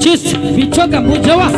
Cis, bicho kamu Jawa.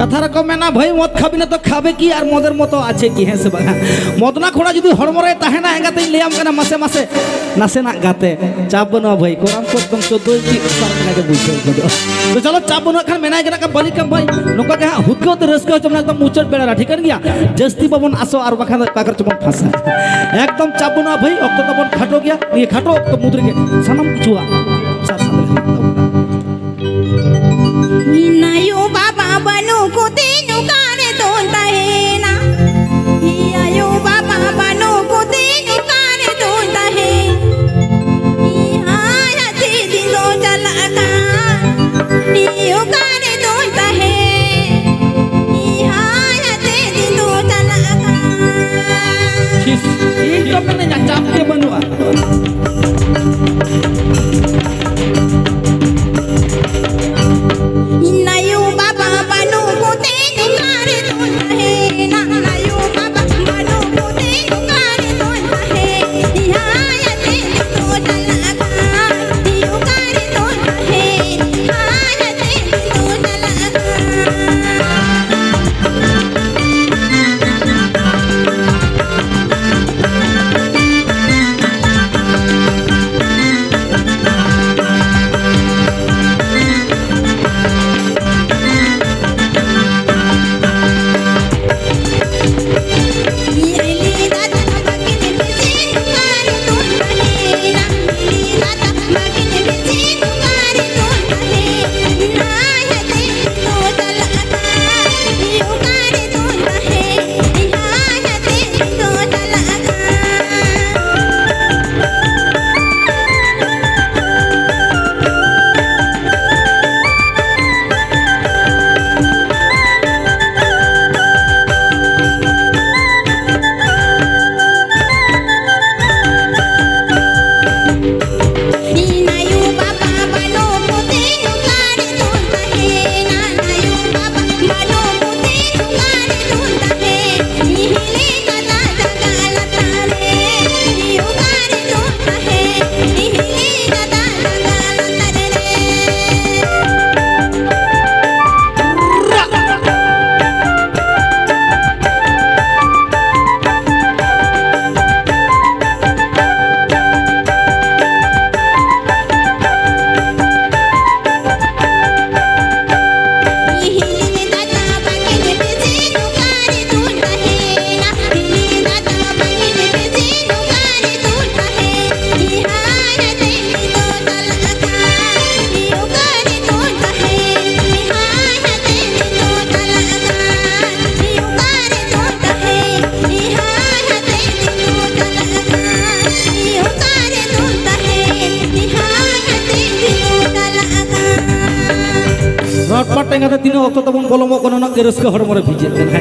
कथार को मेना भाई मद खाबी ना तो खाबे की और मदर मतो आछे की है से बागा मदना खोड़ा जुदी हड़मरे ताहेना हेंगाते लेयाम कना मासे मासे नासेना गाते चाप बनो भाई कोराम को तुम 14 की सार कना के बुझे तो चलो चाप बनो खान मेना कना का बलिकम भाई नुका के हुदको तो रसको जमना एकदम मुचट बेड़ा ठीक है गया जस्ती बबन आसो और बखा पाकर चमन फांसा एकदम चाप बनो भाई अक्तो तबन खाटो गया ये खाटो तो मुद्रे के सनम किछुआ साथ साथ Ninayo baba banu kote nukare tonta hai na. Ninayo baba banu kote nukare tonta hai. Nihaya te dilo jalaka. Niyo kare tonta hai. Nihaya te dilo jalaka. Cis, ini kau mana nyacap ke benua? ᱛᱤᱱᱟᱹᱜ ᱚᱠᱛᱚ ᱛᱟᱵᱚᱱ ᱯᱚᱞᱚᱢᱚᱜ ᱠᱟᱱᱟ ᱩᱱᱟᱹᱜ ᱜᱮ ᱨᱟᱹᱥᱠᱟᱹ ᱦᱚᱲᱢᱚ ᱨᱮ ᱵᱷᱤᱡᱟᱹᱜ ᱠᱟᱱᱟ ᱦᱮᱸ